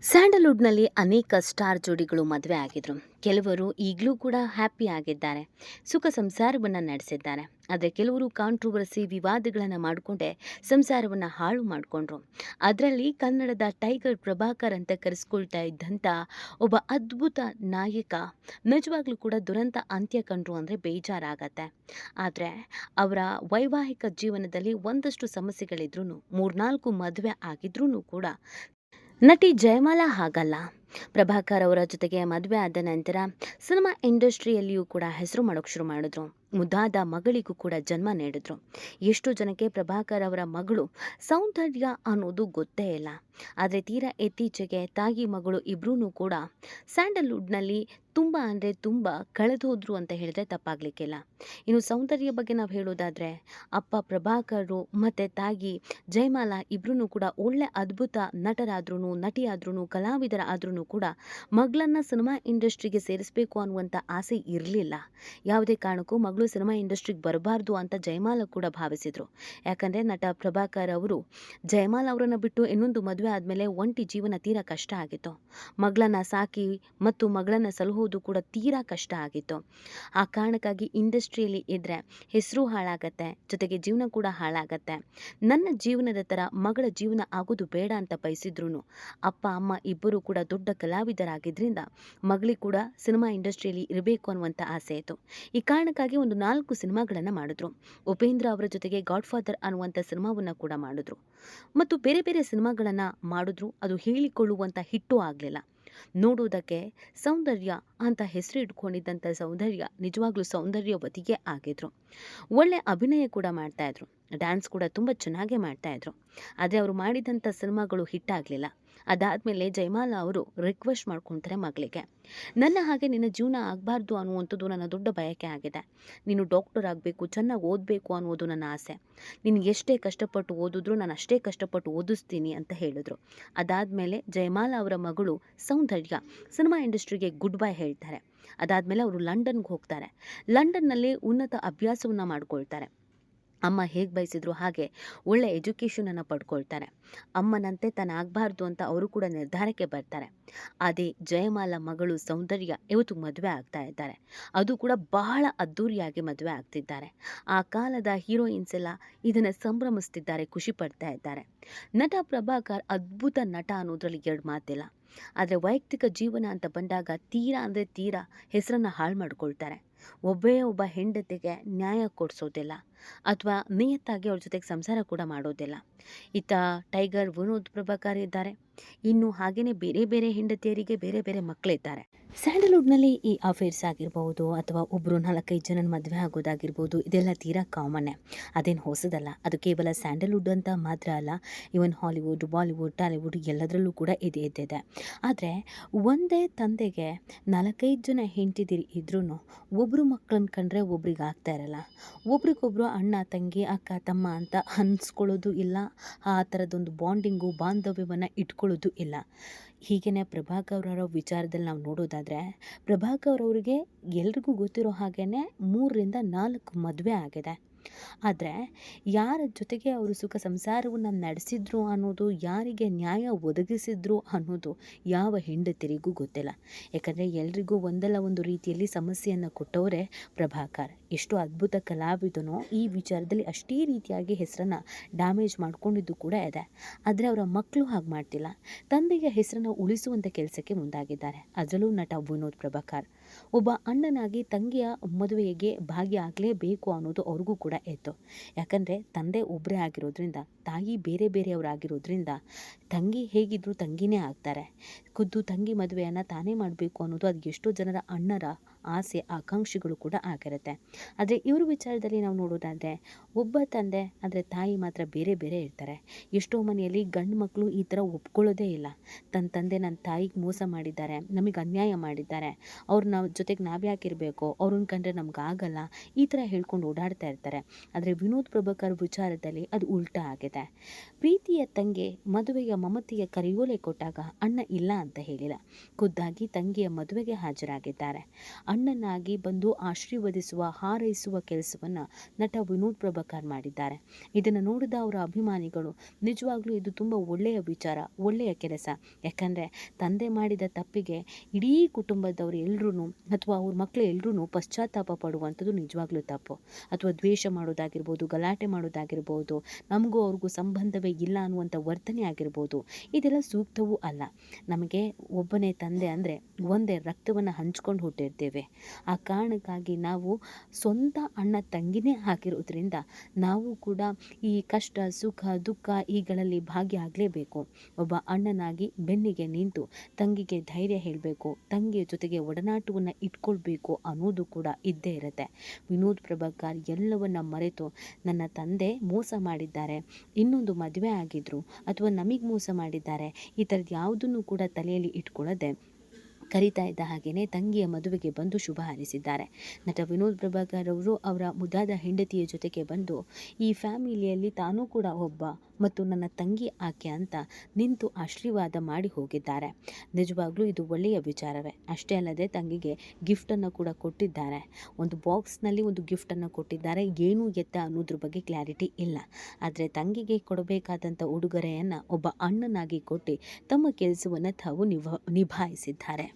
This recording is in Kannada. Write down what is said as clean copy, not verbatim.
ಸ್ಯಾಂಡಲ್ವುಡ್ನಲ್ಲಿ ಅನೇಕ ಸ್ಟಾರ್ ಜೋಡಿಗಳು ಮದುವೆ ಆಗಿದ್ರು. ಕೆಲವರು ಈಗಲೂ ಕೂಡ ಹ್ಯಾಪಿ ಆಗಿದ್ದಾರೆ, ಸುಖ ಸಂಸಾರವನ್ನು ನಡೆಸಿದ್ದಾರೆ. ಆದರೆ ಕೆಲವರು ಕಾಂಟ್ರವರ್ಸಿ ವಿವಾದಗಳನ್ನು ಮಾಡಿಕೊಂಡೆ ಸಂಸಾರವನ್ನು ಹಾಳು ಮಾಡಿಕೊಂಡ್ರು. ಅದರಲ್ಲಿ ಕನ್ನಡದ ಟೈಗರ್ ಪ್ರಭಾಕರ್ ಅಂತ ಕರೆಸ್ಕೊಳ್ತಾ ಇದ್ದಂಥ ಒಬ್ಬ ಅದ್ಭುತ ನಾಯಕ ನಿಜವಾಗ್ಲೂ ಕೂಡ ದುರಂತ ಅಂತ್ಯ ಕಂಡ್ರು ಅಂದರೆ ಬೇಜಾರಾಗತ್ತೆ. ಆದರೆ ಅವರ ವೈವಾಹಿಕ ಜೀವನದಲ್ಲಿ ಒಂದಷ್ಟು ಸಮಸ್ಯೆಗಳಿದ್ರೂ, ಮೂರ್ನಾಲ್ಕು ಮದುವೆ ಆಗಿದ್ರೂ ಕೂಡ ನಟಿ ಜಯಮಾಲಾ ಹಾಗಲ್ಲ. ಪ್ರಭಾಕರ್ ಅವರ ಜೊತೆಗೆ ಮದುವೆ ಆದ ನಂತರ ಸಿನಿಮಾ ಇಂಡಸ್ಟ್ರಿಯಲ್ಲಿಯೂ ಕೂಡ ಹೆಸರು ಮಾಡೋಕ್ಕೆ ಶುರು ಮಾಡಿದ್ರು. ಮುದ್ದಾದ ಮಗಳಿಗೂ ಕೂಡ ಜನ್ಮ ನೀಡಿದ್ರು. ಎಷ್ಟೋ ಜನಕ್ಕೆ ಪ್ರಭಾಕರ್ ಅವರ ಮಗಳು ಸೌಂದರ್ಯ ಅನ್ನೋದು ಗೊತ್ತೇ ಇಲ್ಲ. ಆದರೆ ತೀರಾ ಇತ್ತೀಚೆಗೆ ತಾಯಿ ಮಗಳು ಇಬ್ಬರೂ ಕೂಡ ಸ್ಯಾಂಡಲ್ವುಡ್ನಲ್ಲಿ ತುಂಬ ಅಂದರೆ ತುಂಬ ಕಳೆದೋದ್ರು ಅಂತ ಹೇಳಿದ್ರೆ ತಪ್ಪಾಗಲಿಕ್ಕಿಲ್ಲ. ಇನ್ನು ಸೌಂದರ್ಯ ಬಗ್ಗೆ ನಾವು ಹೇಳೋದಾದರೆ, ಅಪ್ಪ ಪ್ರಭಾಕರು ಮತ್ತು ತಾಯಿ ಜಯಮಾಲಾ ಇಬ್ಬರೂ ಕೂಡ ಒಳ್ಳೆ ಅದ್ಭುತ ನಟರಾದ್ರೂ, ನಟಿಯಾದ್ರೂ, ಕಲಾವಿದರಾದ್ರೂ ಕೂಡ ಮಗಳನ್ನು ಸಿನಿಮಾ ಇಂಡಸ್ಟ್ರಿಗೆ ಸೇರಿಸಬೇಕು ಅನ್ನುವಂಥ ಆಸೆ ಇರಲಿಲ್ಲ. ಯಾವುದೇ ಕಾರಣಕ್ಕೂ ಮಗಳು ಸಿನಿಮಾ ಇಂಡಸ್ಟ್ರಿಗೆ ಬರಬಾರ್ದು ಅಂತ ಜಯಮಾಲಾ ಕೂಡ ಭಾವಿಸಿದರು. ಯಾಕಂದರೆ ನಟ ಪ್ರಭಾಕರ್ ಅವರು ಜಯಮಾಲಾ ಅವರನ್ನು ಬಿಟ್ಟು ಇನ್ನೊಂದು ಮದುವೆ ಆದಮೇಲೆ ಒಂಟಿ ಜೀವನ ತೀರಾ ಕಷ್ಟ ಆಗಿತ್ತು. ಮಗಳನ್ನು ಸಾಕಿ ಮತ್ತು ಮಗಳನ್ನು ಸಲಹೋದು ಕೂಡ ತೀರಾ ಕಷ್ಟ ಆಗಿತ್ತು. ಆ ಕಾರಣಕ್ಕಾಗಿ ಇಂಡಸ್ಟ್ರಿಯಲ್ಲಿ ಇದ್ದರೆ ಹೆಸರು ಹಾಳಾಗತ್ತೆ, ಜೊತೆಗೆ ಜೀವನ ಕೂಡ ಹಾಳಾಗತ್ತೆ. ನನ್ನ ಜೀವನದ ಥರ ಮಗಳ ಜೀವನ ಆಗೋದು ಬೇಡ ಅಂತ ಬಯಸಿದ್ರು. ಅಪ್ಪ ಅಮ್ಮ ಇಬ್ಬರು ಕೂಡ ದೊಡ್ಡ ಕಲಾವಿದರಾಗಿದ್ದರಿಂದ ಮಗಳಿಗೆ ಕೂಡ ಸಿನಿಮಾ ಇಂಡಸ್ಟ್ರಿಯಲ್ಲಿ ಇರಬೇಕು ಅನ್ನುವಂಥ ಆಸೆ ಇತ್ತು. ಈ ಕಾರಣಕ್ಕಾಗಿ ಒಂದು 4 ಸಿನಿಮಾಗಳನ್ನು ಮಾಡಿದ್ರು. ಉಪೇಂದ್ರ ಅವರ ಜೊತೆಗೆ ಗಾಡ್ ಫಾದರ್ ಅನ್ನುವಂಥ ಸಿನಿಮಾವನ್ನು ಕೂಡ ಮಾಡಿದ್ರು ಮತ್ತು ಬೇರೆ ಬೇರೆ ಸಿನಿಮಾಗಳನ್ನು ಮಾಡಿದ್ರು. ಅದು ಹೇಳಿಕೊಳ್ಳುವಂಥ ಹಿಟ್ಟು ಆಗಲಿಲ್ಲ. ನೋಡೋದಕ್ಕೆ ಸೌಂದರ್ಯ ಅಂತ ಹೆಸರು ಇಟ್ಕೊಂಡಿದ್ದಂಥ ಸೌಂದರ್ಯ ನಿಜವಾಗ್ಲೂ ಸೌಂದರ್ಯವತಿಗೆ ಆಗಿದ್ರು. ಒಳ್ಳೆ ಅಭಿನಯ ಕೂಡ ಮಾಡ್ತಾಯಿದ್ರು, ಡ್ಯಾನ್ಸ್ ಕೂಡ ತುಂಬ ಚೆನ್ನಾಗೇ ಮಾಡ್ತಾಯಿದ್ರು. ಆದರೆ ಅವರು ಮಾಡಿದಂಥ ಸಿನಿಮಾಗಳು ಹಿಟ್ಟಾಗಲಿಲ್ಲ. ಅದಾದಮೇಲೆ ಜಯಮಾಲಾ ಅವರು ರಿಕ್ವೆಸ್ಟ್ ಮಾಡ್ಕೊತಾರೆ ಮಗಳಿಗೆ, ನನ್ನ ಹಾಗೆ ನಿನ್ನ ಜೀವನ ಆಗಬಾರ್ದು ಅನ್ನುವಂಥದ್ದು ನನ್ನ ದೊಡ್ಡ ಬಯಕೆ ಆಗಿದೆ. ನೀನು ಡಾಕ್ಟರ್ ಆಗಬೇಕು, ಚೆನ್ನಾಗಿ ಓದಬೇಕು ಅನ್ನೋದು ನನ್ನ ಆಸೆ. ನೀನು ಎಷ್ಟೇ ಕಷ್ಟಪಟ್ಟು ಓದಿದ್ರು ನಾನು ಅಷ್ಟೇ ಕಷ್ಟಪಟ್ಟು ಓದಿಸ್ತೀನಿ ಅಂತ ಹೇಳಿದ್ರು. ಅದಾದಮೇಲೆ ಜಯಮಾಲಾ ಅವರ ಮಗಳು ಸೌಂದರ್ಯ ಸಿನಿಮಾ ಇಂಡಸ್ಟ್ರಿಗೆ ಗುಡ್ ಬೈ ಹೇಳ್ತಾರೆ. ಅದಾದಮೇಲೆ ಅವರು ಲಂಡನ್ಗೆ ಹೋಗ್ತಾರೆ. ಲಂಡನ್ನಲ್ಲಿ ಉನ್ನತ ಅಭ್ಯಾಸವನ್ನು ಮಾಡ್ಕೊಳ್ತಾರೆ. ಅಮ್ಮ ಹೇಗೆ ಬಯಸಿದ್ರು ಹಾಗೆ ಒಳ್ಳೆ ಎಜುಕೇಷನನ್ನು ಪಡ್ಕೊಳ್ತಾರೆ. ಅಮ್ಮನಂತೆ ಆಗಬಾರ್ದು ಅಂತ ಅವರು ಕೂಡ ನಿರ್ಧಾರಕ್ಕೆ ಬರ್ತಾರೆ. ಅದೇ ಜಯಮಾಲಾ ಮಗಳು ಸೌಂದರ್ಯ ಇವತ್ತು ಮದುವೆ ಆಗ್ತಾ ಇದ್ದಾರೆ. ಅದು ಕೂಡ ಬಹಳ ಅದ್ಧೂರಿಯಾಗಿ ಮದುವೆ ಆಗ್ತಿದ್ದಾರೆ. ಆ ಕಾಲದ ಹೀರೋಯಿನ್ಸ್ ಎಲ್ಲ ಇದನ್ನು ಸಂಭ್ರಮಿಸ್ತಿದ್ದಾರೆ, ಖುಷಿ ಪಡ್ತಾ ಇದ್ದಾರೆ. ನಟ ಪ್ರಭಾಕರ್ ಅದ್ಭುತ ನಟ ಅನ್ನೋದ್ರಲ್ಲಿ ಎರಡು ಮಾತಿಲ್ಲ. ಆದರೆ ವೈಯಕ್ತಿಕ ಜೀವನ ಅಂತ ಬಂದಾಗ ತೀರಾ ಅಂದರೆ ತೀರಾ ಹೆಸರನ್ನು ಹಾಳು ಮಾಡ್ಕೊಳ್ತಾರೆ. ಒಬ್ಬೇ ಒಬ್ಬ ಹೆಂಡತಿಗೆ ನ್ಯಾಯ ಕೊಡಿಸೋದಿಲ್ಲ ಅಥವಾ ನಿಯತ್ತಾಗಿ ಅವ್ರ ಜೊತೆಗೆ ಸಂಸಾರ ಕೂಡ ಮಾಡೋದಿಲ್ಲ. ಇತ್ತ ಟೈಗರ್ ವಿನೋದ್ ಪ್ರಭಾಕರ್ ಇದ್ದಾರೆ. ಇನ್ನು ಹಾಗೆಯೇ ಬೇರೆ ಬೇರೆ ಹೆಂಡತಿಯರಿಗೆ ಬೇರೆ ಬೇರೆ ಮಕ್ಕಳಿದ್ದಾರೆ. ಸ್ಯಾಂಡಲ್ವುಡ್ನಲ್ಲಿ ಈ ಅಫೇರ್ಸ್ ಆಗಿರ್ಬೋದು ಅಥವಾ ಒಬ್ಬರು 4-5 ಜನನ ಮದುವೆ ಆಗೋದಾಗಿರ್ಬೋದು, ಇದೆಲ್ಲ ತೀರಾ ಕಾಮನ್ನೇ, ಅದೇನು ಹೊಸದಲ್ಲ. ಅದು ಕೇವಲ ಸ್ಯಾಂಡಲ್ವುಡ್ ಅಂತ ಮಾತ್ರ ಅಲ್ಲ, ಇವನ್ ಹಾಲಿವುಡ್, ಬಾಲಿವುಡ್, ಟಾಲಿವುಡ್ ಎಲ್ಲದರಲ್ಲೂ ಕೂಡ ಇದ್ದಿದೆ. ಆದರೆ ಒಂದೇ ತಂದೆಗೆ 4-5 ಜನ ಹೆಂಡತಿದಿರು ಇದ್ರೂ ಒಬ್ಬರು ಮಕ್ಕಳನ್ನ ಕಂಡ್ರೆ ಒಬ್ರಿಗೆ ಆಗ್ತಾ ಇರಲ್ಲ. ಒಬ್ರಿಗೊಬ್ರು ಅಣ್ಣ ತಂಗಿ ಅಕ್ಕ ತಮ್ಮ ಅಂತ ಅನ್ಸ್ಕೊಳ್ಳೋದು ಇಲ್ಲ. ಆ ಥರದೊಂದು ಬಾಂಡಿಂಗು ಬಾಂಧವ್ಯವನ್ನು ಇಟ್ಕೊಳ್ಳೋದು ಇಲ್ಲ. ಹೀಗೇ ಪ್ರಭಾಕರ್ ಅವರ ವಿಚಾರದಲ್ಲಿ ನಾವು ನೋಡೋದಾದರೆ, ಪ್ರಭಾಕರ್ ಅವರಿಗೆ ಎಲ್ರಿಗೂ ಗೊತ್ತಿರೋ ಹಾಗೇ 3-4 ಮದುವೆ ಆಗಿದೆ. ಆದರೆ ಯಾರ ಜೊತೆಗೆ ಅವರು ಸುಖ ಸಂಸಾರವನ್ನು ನಡೆಸಿದ್ರು ಅನ್ನೋದು, ಯಾರಿಗೆ ನ್ಯಾಯ ಒದಗಿಸಿದ್ರು ಅನ್ನೋದು ಯಾವ ಹೆಂಡತಿರಿಗೂ ಗೊತ್ತಿಲ್ಲ. ಯಾಕಂದರೆ ಎಲ್ರಿಗೂ ಒಂದಲ್ಲ ಒಂದು ರೀತಿಯಲ್ಲಿ ಸಮಸ್ಯೆಯನ್ನು ಕೊಟ್ಟವರೇ ಪ್ರಭಾಕರ್. ಎಷ್ಟು ಅದ್ಭುತ ಕಲಾವಿದನೋ ಈ ವಿಚಾರದಲ್ಲಿ ಅಷ್ಟೇ ರೀತಿಯಾಗಿ ಹೆಸರನ್ನು ಡ್ಯಾಮೇಜ್ ಮಾಡ್ಕೊಂಡಿದ್ದು ಕೂಡ ಇದೆ. ಆದರೆ ಅವರ ಮಕ್ಕಳು ಹಾಗೆ ಮಾಡ್ತಿಲ್ಲ. ತಂದೆಯ ಹೆಸರನ್ನು ಉಳಿಸುವಂಥ ಕೆಲಸಕ್ಕೆ ಮುಂದಾಗಿದ್ದಾರೆ. ಅದರಲ್ಲೂ ನಟ ವಿನೋದ್ ಪ್ರಭಾಕರ್ ಒಬ್ಬ ಅಣ್ಣನಾಗಿ ತಂಗಿಯ ಮದುವೆಗೆ ಭಾಗಿಯಾಗಲೇಬೇಕು ಅನ್ನೋದು ಅವ್ರಿಗೂ ಕೂಡ ಇತ್ತು. ಯಾಕಂದರೆ ತಂದೆ ಒಬ್ಬರೇ ಆಗಿರೋದ್ರಿಂದ, ತಾಯಿ ಬೇರೆ ಬೇರೆಯವರಾಗಿರೋದ್ರಿಂದ ತಂಗಿ ಹೇಗಿದ್ರು ತಂಗಿನೇ ಆಗ್ತಾರೆ. ಖುದ್ದು ತಂಗಿ ಮದುವೆಯನ್ನು ತಾನೇ ಮಾಡಬೇಕು ಅನ್ನೋದು ಅದು ಎಷ್ಟೋ ಜನರ ಅಣ್ಣರ ಆಸೆ ಆಕಾಂಕ್ಷೆಗಳು ಕೂಡ ಆಗಿರುತ್ತೆ. ಆದರೆ ಇವ್ರ ವಿಚಾರದಲ್ಲಿ ನಾವು ನೋಡೋದಾದರೆ, ಒಬ್ಬ ತಂದೆ ಆದರೆ ತಾಯಿ ಮಾತ್ರ ಬೇರೆ ಬೇರೆ ಇರ್ತಾರೆ. ಎಷ್ಟೋ ಮನೆಯಲ್ಲಿ ಗಂಡು ಮಕ್ಕಳು ಈ ಥರ ಒಪ್ಕೊಳ್ಳೋದೇ ಇಲ್ಲ. ತನ್ನ ತಂದೆ ನನ್ನ ತಾಯಿಗೆ ಮೋಸ ಮಾಡಿದ್ದಾರೆ, ನಮಗೆ ಅನ್ಯಾಯ ಮಾಡಿದ್ದಾರೆ, ಅವ್ರನ್ನ ಜೊತೆಗೆ ನಾವ್ಯಾಕಿರಬೇಕು, ಅವ್ರನ್ನ ಕಂಡ್ರೆ ನಮಗಾಗಲ್ಲ, ಈ ಥರ ಹೇಳ್ಕೊಂಡು ಓಡಾಡ್ತಾ ಇರ್ತಾರೆ. ಆದರೆ ವಿನೋದ್ ಪ್ರಭಾಕರ್ ವಿಚಾರದಲ್ಲಿ ಅದು ಉಲ್ಟಾ ಆಗಿದೆ. ಪ್ರೀತಿಯ ತಂಗಿ ಮದುವೆಯ ಮಮತೆಯ ಕರೆಯೋಲೆ ಕೊಟ್ಟಾಗ ಅಣ್ಣ ಇಲ್ಲ ಅಂತ ಹೇಳಿಲ್ಲ, ಖುದ್ದಾಗಿ ತಂಗಿಯ ಮದುವೆಗೆ ಹಾಜರಾಗಿದ್ದಾರೆ. ಅಣ್ಣನಾಗಿ ಬಂದು ಆಶೀರ್ವದಿಸುವ ಹಾರೈಸುವ ಕೆಲಸವನ್ನು ನಟ ವಿನೋದ್ ಪ್ರಭಾಕರ್ ಮಾಡಿದ್ದಾರೆ. ಇದನ್ನು ನೋಡಿದ ಅವರ ಅಭಿಮಾನಿಗಳು ನಿಜವಾಗ್ಲೂ ಇದು ತುಂಬ ಒಳ್ಳೆಯ ವಿಚಾರ, ಒಳ್ಳೆಯ ಕೆಲಸ. ಯಾಕಂದರೆ ತಂದೆ ಮಾಡಿದ ತಪ್ಪಿಗೆ ಇಡೀ ಕುಟುಂಬದವರು ಎಲ್ಲರೂ ಅಥವಾ ಅವ್ರ ಮಕ್ಕಳು ಎಲ್ಲರೂ ಪಶ್ಚಾತ್ತಾಪ ಪಡುವಂಥದ್ದು ನಿಜವಾಗ್ಲೂ ತಪ್ಪು. ಅಥವಾ ದ್ವೇಷ ಮಾಡೋದಾಗಿರ್ಬೋದು, ಗಲಾಟೆ ಮಾಡೋದಾಗಿರ್ಬೋದು, ನಮಗೂ ಅವ್ರಿಗೂ ಸಂಬಂಧವೇ ಇಲ್ಲ ಅನ್ನುವಂಥ ವರ್ತನೆ ಆಗಿರ್ಬೋದು, ಇದೆಲ್ಲ ಸೂಕ್ತವೂ ಅಲ್ಲ. ನಮಗೆ ಒಬ್ಬನೇ ತಂದೆ ಅಂದರೆ ಒಂದೇ ರಕ್ತವನ್ನು ಹಂಚ್ಕೊಂಡು ಹುಟ್ಟಿರ್ತೇವೆ. ಆ ಕಾರಣಕ್ಕಾಗಿ ನಾವು ಸ್ವಂತ ಅಣ್ಣ ತಂಗಿನೇ ಆಗಿರೋದ್ರಿಂದ ನಾವು ಕೂಡ ಈ ಕಷ್ಟ ಸುಖ ದುಃಖ ಈಗಳಲ್ಲಿ ಭಾಗಿಯಾಗಲೇಬೇಕು. ಒಬ್ಬ ಅಣ್ಣನಾಗಿ ಬೆನ್ನಿಗೆ ನಿಂತು ತಂಗಿಗೆ ಧೈರ್ಯ ಹೇಳಬೇಕು, ತಂಗಿಯ ಜೊತೆಗೆ ಒಡನಾಟವನ್ನು ಇಟ್ಕೊಳ್ಬೇಕು ಅನ್ನೋದು ಕೂಡ ಇದ್ದೇ ಇರುತ್ತೆ. ವಿನೋದ್ ಪ್ರಭಾಕರ್ ಎಲ್ಲವನ್ನ ಮರೆತು ನನ್ನ ತಂದೆ ಮೋಸ ಮಾಡಿದ್ದಾರೆ, ಇನ್ನೊಂದು ಮದುವೆ ಆಗಿದ್ರು ಅಥವಾ ನಮಗೆ ಮೋಸ ಮಾಡಿದ್ದಾರೆ, ಈ ಥರದ್ದು ಯಾವುದನ್ನು ಕೂಡ ತಲೆಯಲ್ಲಿ ಇಟ್ಕೊಳ್ಳದೆ ಕರೀತಾ ಇದ್ದ ಹಾಗೆಯೇ ತಂಗಿಯ ಮದುವೆಗೆ ಬಂದು ಶುಭ ಹಾರೈಸಿದ್ದಾರೆ. ನಟ ವಿನೋದ್ ಪ್ರಭಾಕರ್ ಅವರು ಅವರ ಮುದ್ದಾದ ಹೆಂಡತಿಯ ಜೊತೆಗೆ ಬಂದು ಈ ಫ್ಯಾಮಿಲಿಯಲ್ಲಿ ತಾನೂ ಕೂಡ ಒಬ್ಬ ಮತ್ತು ನನ್ನ ತಂಗಿ ಆಕೆ ಅಂತ ನಿಂತು ಆಶೀರ್ವಾದ ಮಾಡಿ ಹೋಗಿದ್ದಾರೆ. ನಿಜವಾಗ್ಲೂ ಇದು ಒಳ್ಳೆಯ ವಿಚಾರವೇ. ಅಷ್ಟೇ ಅಲ್ಲದೆ ತಂಗಿಗೆ ಗಿಫ್ಟನ್ನು ಕೂಡ ಕೊಟ್ಟಿದ್ದಾರೆ. ಒಂದು ಬಾಕ್ಸ್ನಲ್ಲಿ ಒಂದು ಗಿಫ್ಟನ್ನು ಕೊಟ್ಟಿದ್ದಾರೆ. ಏನು ಎತ್ತ ಅನ್ನೋದ್ರ ಬಗ್ಗೆ ಕ್ಲಾರಿಟಿ ಇಲ್ಲ. ಆದರೆ ತಂಗಿಗೆ ಕೊಡಬೇಕಾದಂಥ ಉಡುಗೊರೆಯನ್ನು ಒಬ್ಬ ಅಣ್ಣನಾಗಿ ಕೊಟ್ಟು ತಮ್ಮ ಕೆಲಸವನ್ನು ತಾವು ನಿಭಾಯಿಸಿದ್ದಾರೆ.